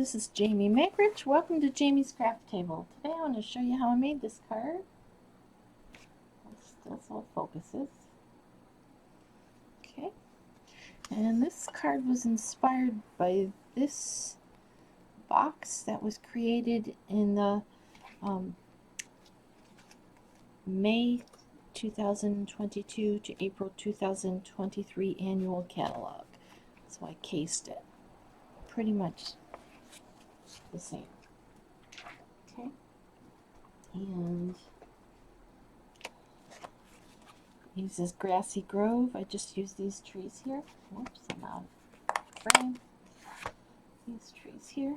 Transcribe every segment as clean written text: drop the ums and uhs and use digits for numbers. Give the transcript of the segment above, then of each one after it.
this is Jamie Makrich. Welcome to Jamie's Craft Table. Today I want to show you how I made this card. Still so it focuses. Okay. And this card was inspired by this box that was created in the May 2022 to April 2023 annual catalog. So I cased it. Pretty much the same. Okay. And uses Grassy Grove. I just use these trees here. Whoops, I'm out of frame. These trees here.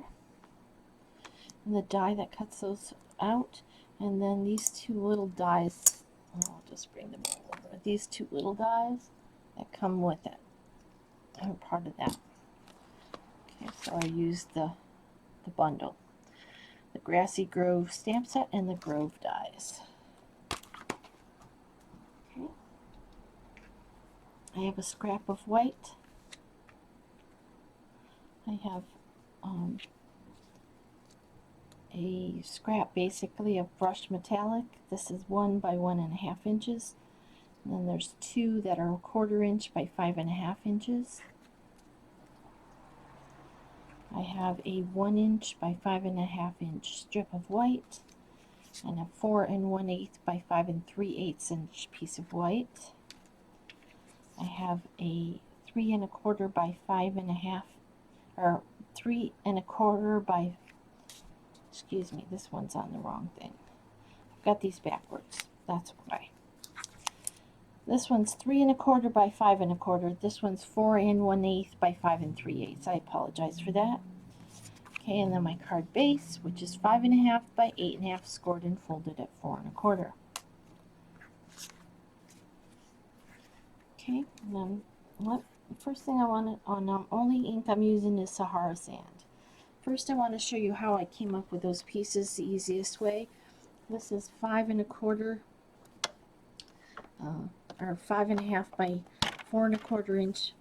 And the die that cuts those out. And then these two little dies. I'll just bring them over. These two little dies that come with it. I'm part of that. Okay, so I used the bundle. The Grassy Grove stamp set and the Grove dies. Okay. I have a scrap of white. I have a scrap basically of brushed metallic. This is 1 by 1.5 inches. And then there's two that are 1/4 inch by 5.5 inches. I have a 1 inch by 5.5 inch strip of white and a 4 1/8 by 5 3/8 inch piece of white. I have a 3 1/4 by 5.5 or 3 1/4 by, excuse me, this one's on the wrong thing. I've got these backwards, that's why. This one's 3 1/4 by 5 1/4. This one's 4 1/8 by 5 3/8. I apologize for that. Okay, and then my card base, which is 5.5 by 8.5, scored and folded at 4 1/4. Okay, and then the first thing I want to, on only ink I'm using is Sahara Sand. First I want to show you how I came up with those pieces the easiest way. This is 5 1/4 or 5.5 by 4 1/4 inch,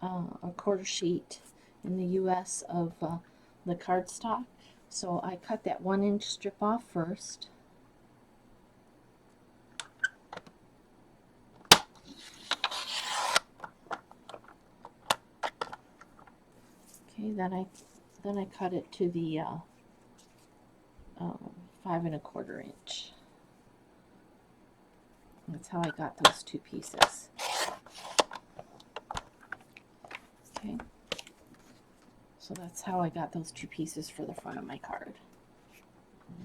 a quarter sheet in the US of the cardstock. So I cut that 1 inch strip off first. Okay, then I cut it to the 5 1/4 inch. That's how I got those two pieces. Okay, so that's how I got those two pieces for the front of my card.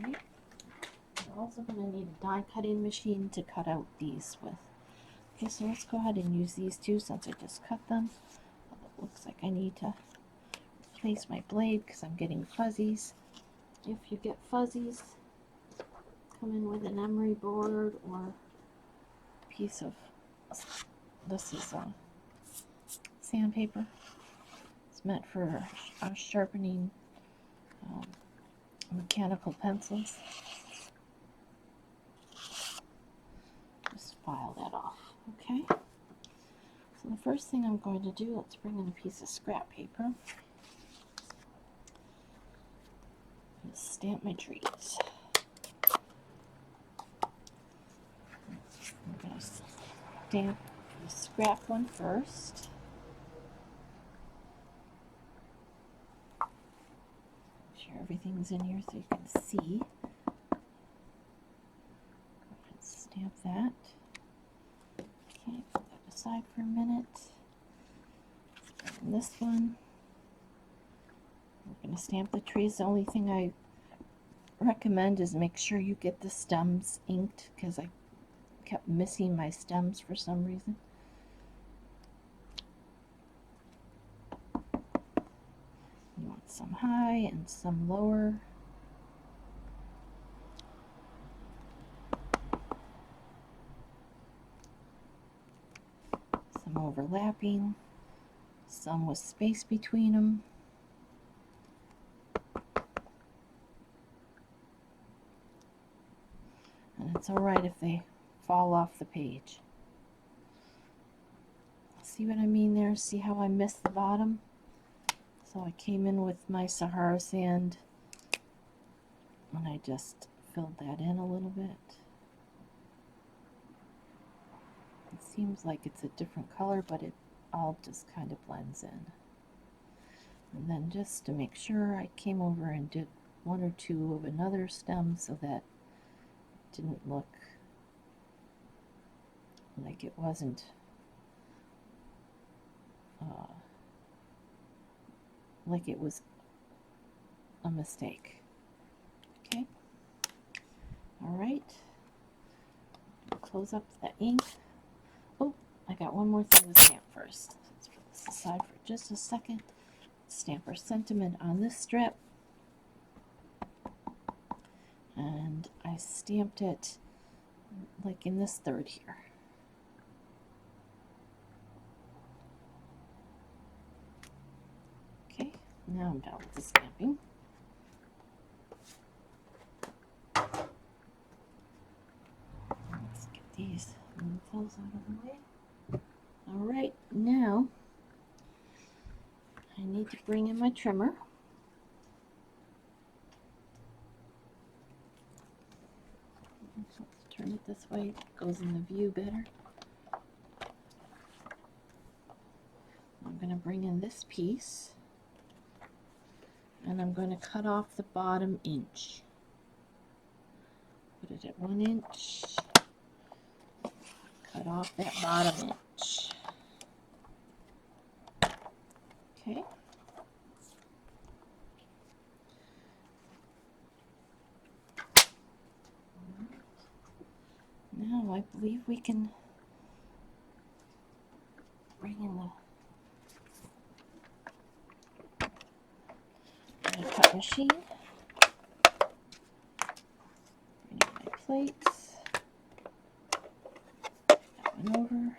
Alright, I'm also going to need a die cutting machine to cut out these with. Okay, so let's go ahead and use these two since I just cut them. It looks like I need to replace my blade because I'm getting fuzzies. If you get fuzzies, come in with an emery board or piece of, this is sandpaper. It's meant for sharpening mechanical pencils. Just file that off. Okay, so the first thing I'm going to do, let's bring in a piece of scrap paper. Stamp my trees. I'm going to stamp the scrap one first. Make sure everything's in here so you can see. Go ahead and stamp that. Okay, put that aside for a minute. And this one. We're going to stamp the trees. The only thing I recommend is make sure you get the stems inked because I kept missing my stems for some reason. You want some high and some lower. Some overlapping, some with space between them. And it's alright if they fall off the page. See what I mean there? See how I missed the bottom? So I came in with my Sahara Sand and I just filled that in a little bit. It seems like it's a different color, but it all just kind of blends in. And then just to make sure, I came over and did one or two of another stem so that it didn't look like it wasn't like it was a mistake. Okay. All right. Close up the ink. Oh, I got one more thing to stamp first. Let's put this aside for just a second. Stamp our sentiment on this strip. And I stamped it like in this third here. Okay, now I'm done with the stamping. Let's get these fills out of the way. All right, now I need to bring in my trimmer. Let's turn it this way, it goes in the view better. I'm going to bring in this piece and I'm going to cut off the bottom inch. Put it at 1 inch. Cut off that bottom inch. Okay. Now I believe we can bring in the cut machine. Bring in my plates. That one over.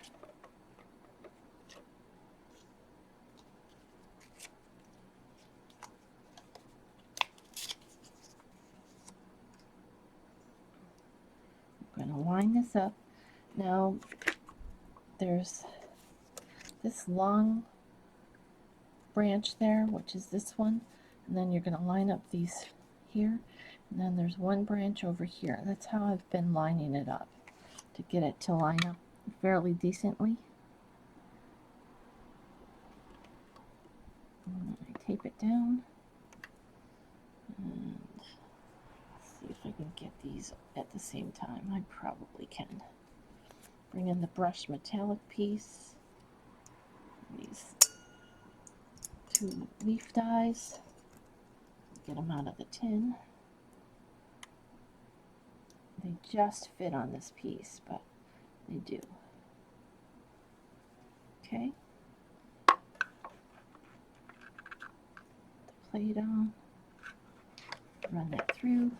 I'm going to line this up. Now there's this long branch there, which is this one, and then you're going to line up these here, and then there's one branch over here. That's how I've been lining it up to get it to line up fairly decently. And I tape it down and see if I can get these at the same time. I probably can. Bring in the brush metallic piece, these two leaf dies, get them out of the tin. They just fit on this piece, but they do. Okay. The plate on, run that through.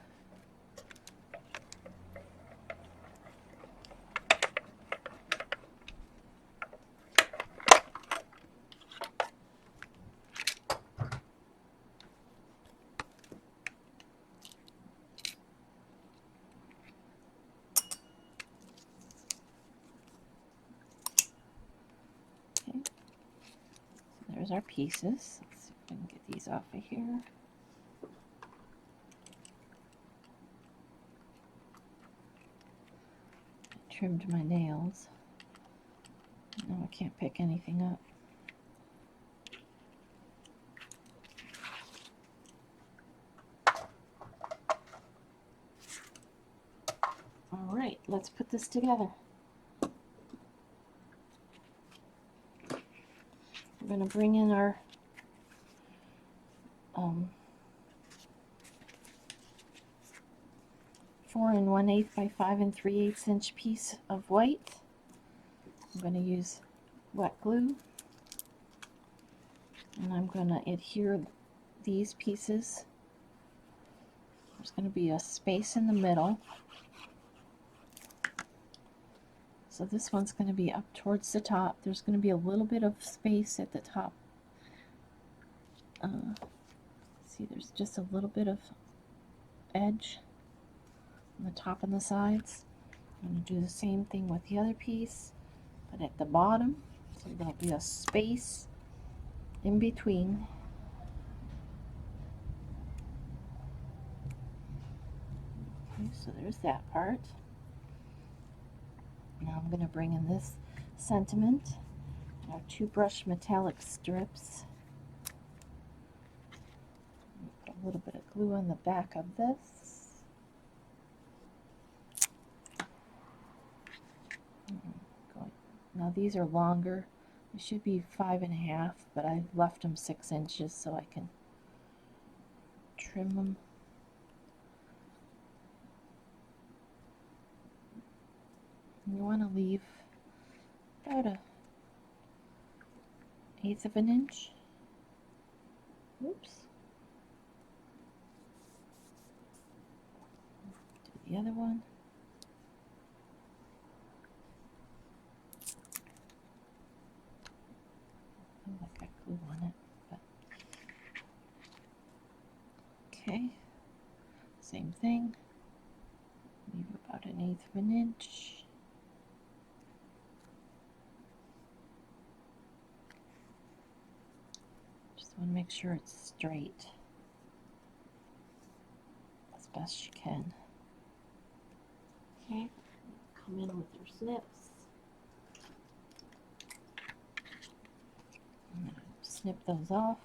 There's our pieces. Let's see if I can get these off of here. I trimmed my nails. Now I can't pick anything up. All right, let's put this together. We're going to bring in our 4 1/8 by 5 3/8 inch piece of white. I'm going to use wet glue, and I'm going to adhere these pieces. There's going to be a space in the middle. So this one's going to be up towards the top. There's going to be a little bit of space at the top. See, there's just a little bit of edge on the top and the sides. I'm going to do the same thing with the other piece, but at the bottom, so there'll be a space in between. So there's that part. Now I'm going to bring in this sentiment, our 2-brush metallic strips. Put a little bit of glue on the back of this. Now these are longer. They should be 5.5, but I left them 6 inches so I can trim them. You want to leave about 1/8 of an inch. Oops. Do the other one. Oh, I got glue on it, but okay. Same thing. Leave about 1/8 of an inch. Just want to make sure it's straight as best you can. Okay, come in with your snips. I'm going to snip those off.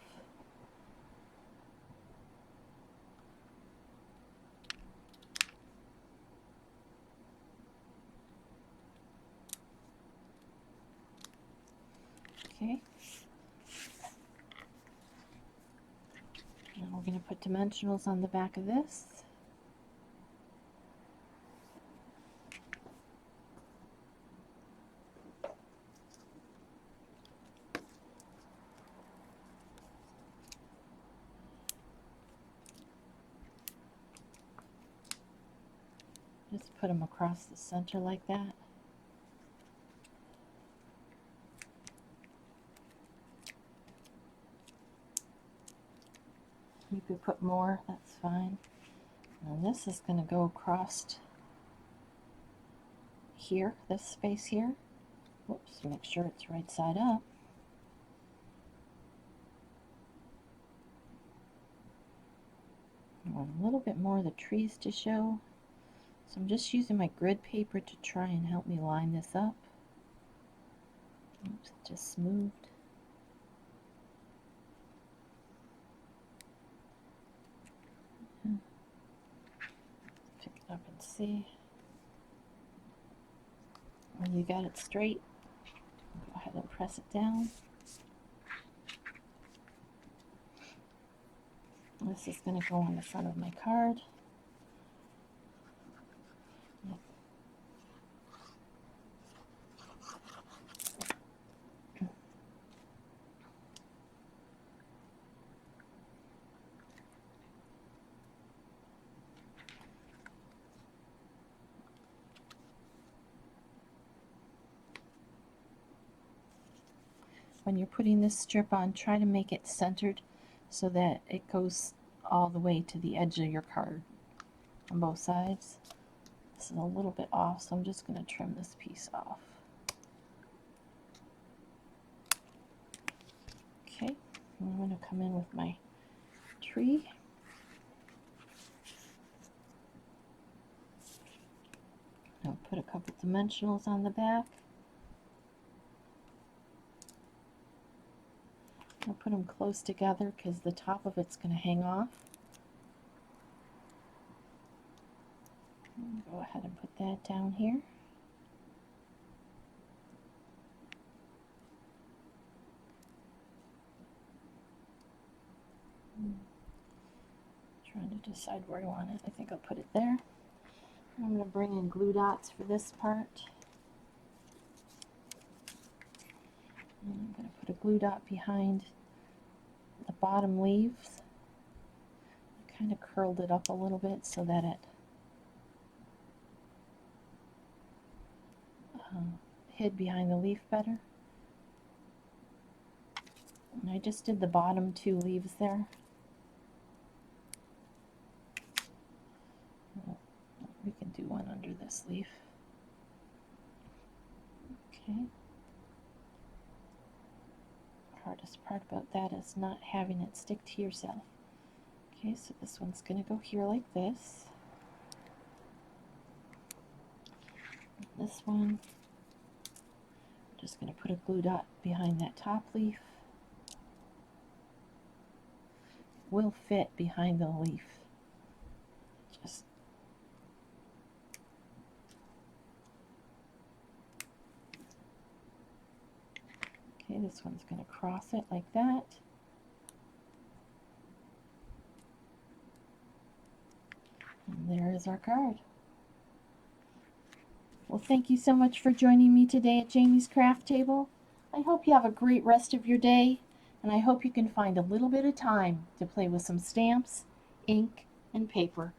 Okay. Now we're going to put dimensionals on the back of this. Just put them across the center like that. You could put more, that's fine. And this is going to go across here, this space here. Whoops, make sure it's right side up. I want a little bit more of the trees to show. So I'm just using my grid paper to try and help me line this up. Oops, it just moved. Pick it up and see. When you got it straight, go ahead and press it down. This is going to go on the front of my card. When you're putting this strip on, try to make it centered so that it goes all the way to the edge of your card on both sides. This is a little bit off, so I'm just going to trim this piece off. Okay, I'm going to come in with my tree. I'll put a couple dimensionals on the back. I'll put them close together because the top of it's going to hang off. Go ahead and put that down here. Trying to decide where I want it. I think I'll put it there. I'm going to bring in glue dots for this part. And I'm going to put a glue dot behind the bottom leaves. I kind of curled it up a little bit so that it hid behind the leaf better. And I just did the bottom 2 leaves there. We can do one under this leaf. Okay. The hardest part about that is not having it stick to yourself. Okay, so this one's going to go here like this. this one. I'm just going to put a glue dot behind that top leaf. Will fit behind the leaf. Just okay, this one's going to cross it like that. And there is our card. Well, thank you so much for joining me today at Jamie's Craft Table. I hope you have a great rest of your day, and I hope you can find a little bit of time to play with some stamps, ink, and paper.